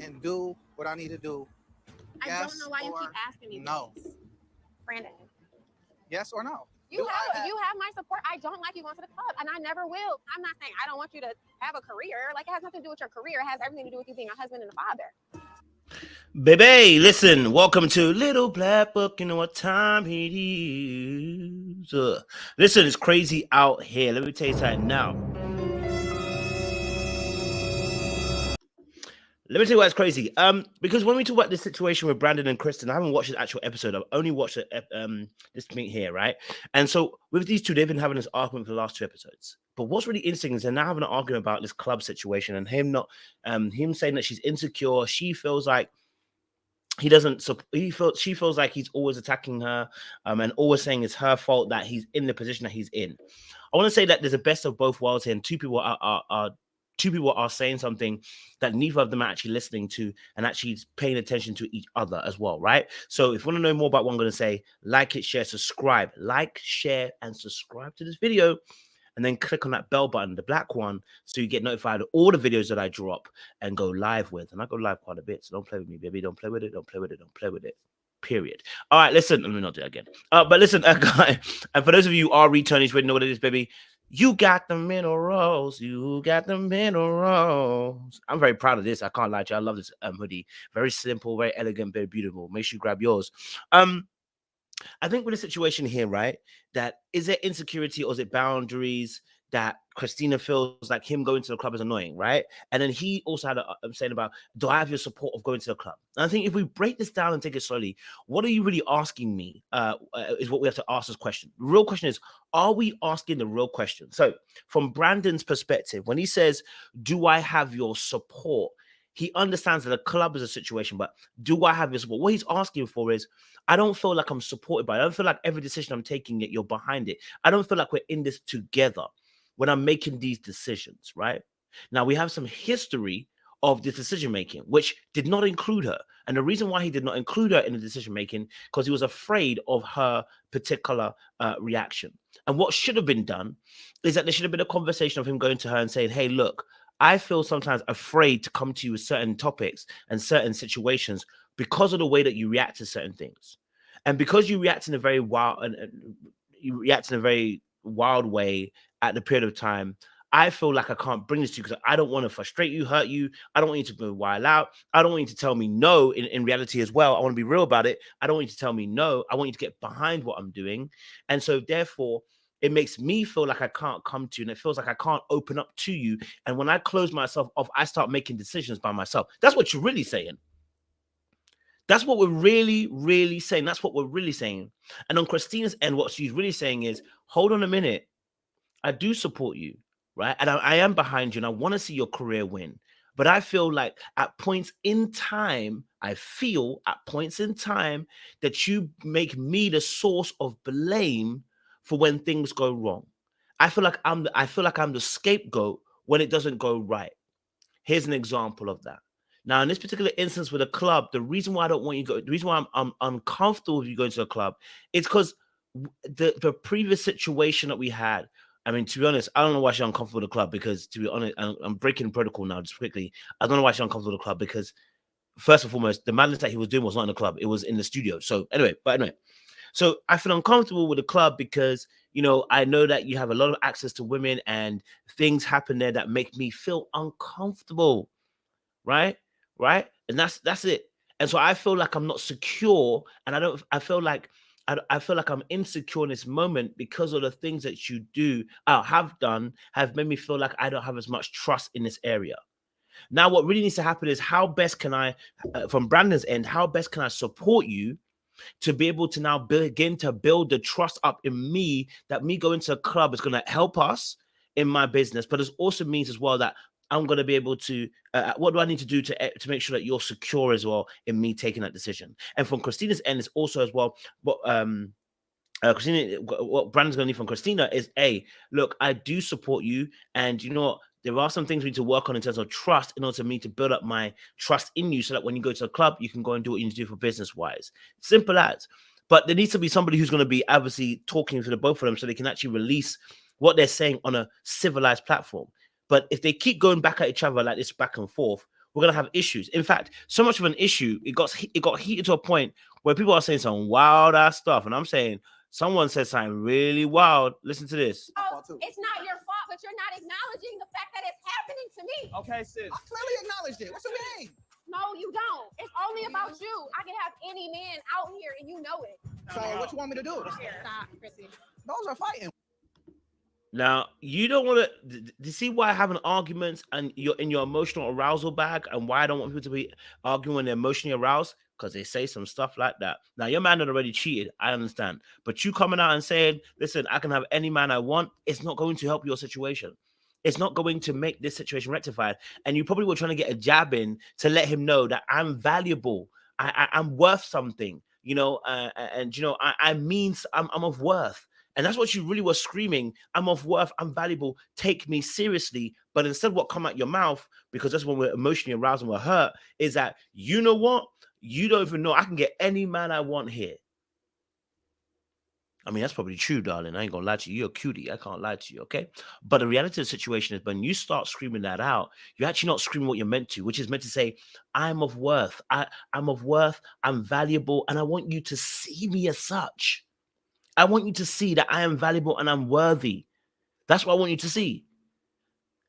and do what I need to do. I don't know why you keep asking me this. Brandon. Yes or no? You have my support. I don't like you going to the club, and I never will. I'm not saying I don't want you to have a career. Like, it has nothing to do with your career. It has everything to do with you being a husband and a father. Baby, listen, welcome to Little Black Book. You know what time it is. Listen, it's crazy out here. Let me tell you something now. Let me tell you why it's crazy. Because when we talk about this situation with Brandon and Kristen, I haven't watched the actual episode. I've only watched this meet here, right? And so with these two, they've been having this argument for the last 2 episodes. But what's really interesting is they're now having an argument about this club situation and him saying that she's insecure. She feels like she feels like he's always attacking her, and always saying it's her fault that he's in the position that he's in. I want to say that there's a best of both worlds here, and two people are saying something that neither of them are actually listening to and actually paying attention to each other as well, right? So if you want to know more about what I'm going to say, like it, share, subscribe. Like, share, and subscribe to this video. And then click on that bell button, the black one, so you get notified of all the videos that I drop and go live with. And I go live quite a bit, so don't play with me, baby. Don't play with it. Don't play with it. Don't play with it. Period. All right, listen. Let me not do that again. But listen, guys, and for those of you who are returning, you already know what it is, baby. You got the minerals. You got the minerals. I'm very proud of this. I can't lie to you. I love this hoodie. Very simple, very elegant, very beautiful. Make sure you grab yours. I think with the situation here, right, that is it insecurity or is it boundaries that Kristina feels like him going to the club is annoying, right? And then he also had saying about, do I have your support of going to the club? And I think if we break this down and take it slowly, what are you really asking me is what we have to ask this question. The real question is, are we asking the real question? So from Brandon's perspective, when he says, do I have your support? He understands that the club is a situation, but do I have your support? What he's asking for is, I don't feel like I'm supported by it. I don't feel like every decision I'm taking, you're behind it. I don't feel like we're in this together when I'm making these decisions, right? Now, we have some history of this decision-making, which did not include her. And the reason why he did not include her in the decision-making, because he was afraid of her particular reaction. And what should have been done is that there should have been a conversation of him going to her and saying, hey, look, I feel sometimes afraid to come to you with certain topics and certain situations because of the way that you react to certain things. And because you react in a very wild way at the period of time, I feel like I can't bring this to you because I don't want to frustrate you, hurt you. I don't want you to go wild out. I don't want you to tell me no in reality as well. I want to be real about it. I don't want you to tell me no. I want you to get behind what I'm doing. And so therefore, it makes me feel like I can't come to you, and it feels like I can't open up to you. And when I close myself off, I start making decisions by myself. That's what you're really saying. That's what we're really, really saying. That's what we're really saying. And on Kristina's end, what she's really saying is, hold on a minute. I do support you, right? And I am behind you, and I want to see your career win. But I feel like at points in time, that you make me the source of blame for when things go wrong. I feel like I'm the scapegoat when it doesn't go right. Here's an example of that. Now, in this particular instance with a club, the reason why I don't want you to go, the reason why I'm uncomfortable with you going to a club, is because the previous situation that we had. I mean, to be honest, I don't know why she's uncomfortable with the club, because, to be honest, I'm breaking protocol now just quickly. I don't know why she's uncomfortable with the club, because first and foremost, the madness that he was doing was not in the club. It was in the studio. So anyway. So I feel uncomfortable with the club because, I know that you have a lot of access to women and things happen there that make me feel uncomfortable. Right? And that's it. And so I feel like I'm not secure, and I feel like I'm insecure in this moment because of the things that you do, have made me feel like I don't have as much trust in this area. Now, what really needs to happen is, how best can I, from Brandon's end, how best can I support you to be able to now begin to build the trust up in me, that me going to a club is going to help us in my business, but it also means as well that I'm going to be able to, what do I need to do to make sure that you're secure as well in me taking that decision? And from Kristina's end, is also as well, but Kristina, what Brandon's going to need from Kristina is, look, I do support you, and you know what? There are some things we need to work on in terms of trust in order for me to build up my trust in you, so that when you go to a club, you can go and do what you need to do for business-wise. Simple as. But there needs to be somebody who's going to be obviously talking to the both of them so they can actually release what they're saying on a civilized platform. But if they keep going back at each other like this back and forth, we're gonna have issues. In fact, so much of an issue, it got heated to a point where people are saying some wild ass stuff, and I'm saying someone said something really wild. Listen to this. It's not your fault, but you're not acknowledging the fact that it's happening to me. Okay, sis. I clearly acknowledged it. What you mean? No, you don't. It's only about you. I can have any man out here, and you know it. So what you want me to do? Stop, Chrissy. Those are fighting. Now, you don't want to see why having arguments and you're in your emotional arousal bag, and why I don't want people to be arguing when they're emotionally aroused, because they say some stuff like that. Now, your man had already cheated, I understand. But you coming out and saying, listen, I can have any man I want, it's not going to help your situation. It's not going to make this situation rectified. And you probably were trying to get a jab in to let him know that I'm valuable. I'm worth something, you know, and, you know, I'm of worth. And that's what you really were screaming. I'm of worth. I'm valuable. Take me seriously. But instead, what come out your mouth, because that's when we're emotionally aroused and we're hurt, is that, you know what? You don't even know. I can get any man I want here. I mean, that's probably true, darling. I ain't gonna lie to you. You're a cutie. I can't lie to you, okay? But the reality of the situation is, when you start screaming that out, you're actually not screaming what you're meant to, which is meant to say, I'm of worth. I'm of worth. I'm valuable. And I want you to see me as such. I want you to see that I am valuable and I'm worthy. That's what I want you to see.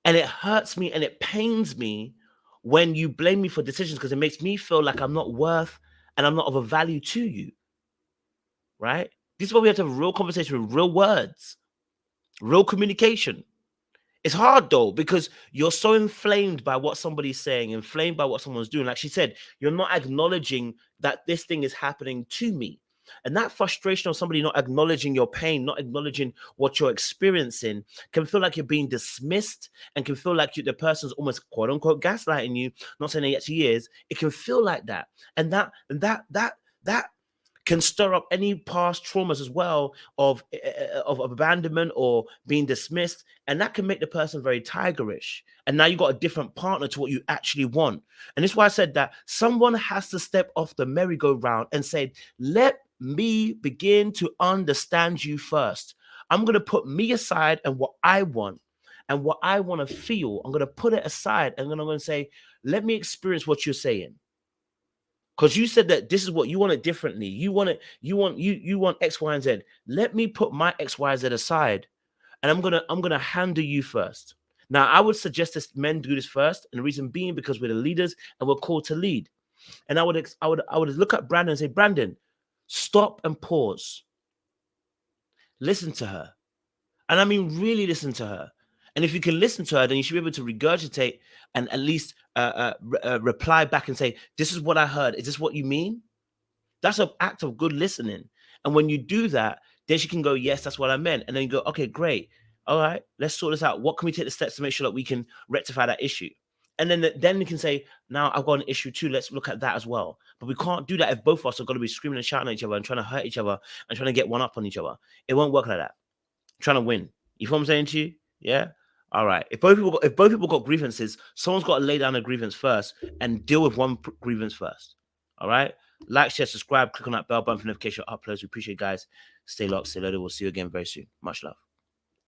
And it hurts me and it pains me when you blame me for decisions, because it makes me feel like I'm not worth and I'm not of a value to you. Right? This is why we have to have a real conversation with real words, real communication. It's hard though, because you're so inflamed by what somebody's saying, inflamed by what someone's doing. Like she said, you're not acknowledging that this thing is happening to me. And that frustration of somebody not acknowledging your pain, not acknowledging what you're experiencing, can feel like you're being dismissed, and can feel like the person's almost quote unquote gaslighting you. Not saying it actually is. It can feel like that. And that can stir up any past traumas as well of abandonment or being dismissed. And that can make the person very tigerish. And now you got a different partner to what you actually want. And this is why I said that someone has to step off the merry-go-round and say, let me begin to understand you first. I'm going to put me aside and what I want and what I want to feel. I'm going to put it aside, and then I'm going to say, let me experience what you're saying. Because you said that this is what you want it differently. You want it, you want X, Y, and Z. Let me put my X, Y, Z aside, and I'm gonna handle you first. Now, I would suggest that men do this first, and the reason being because we're the leaders and we're called to lead. And I would look at Brandon and say, Brandon, stop and pause. Listen to her. And I mean, really listen to her. And if you can listen to her, then you should be able to regurgitate and at least reply back and say, this is what I heard. Is this what you mean? That's an act of good listening. And when you do that, then she can go, yes, that's what I meant. And then you go, okay, great. All right, let's sort this out. What can we take the steps to make sure that we can rectify that issue? And then you can say, now I've got an issue too. Let's look at that as well. But we can't do that if both of us are going to be screaming and shouting at each other and trying to hurt each other and trying to get one up on each other. It won't work like that. Trying to win. You feel what I'm saying to you? Yeah. All right. If both people got grievances, someone's got to lay down a grievance first and deal with one grievance first. All right. Like, share, subscribe, click on that bell button for notification uploads. We appreciate you guys. Stay locked, stay loaded. We'll see you again very soon. Much love.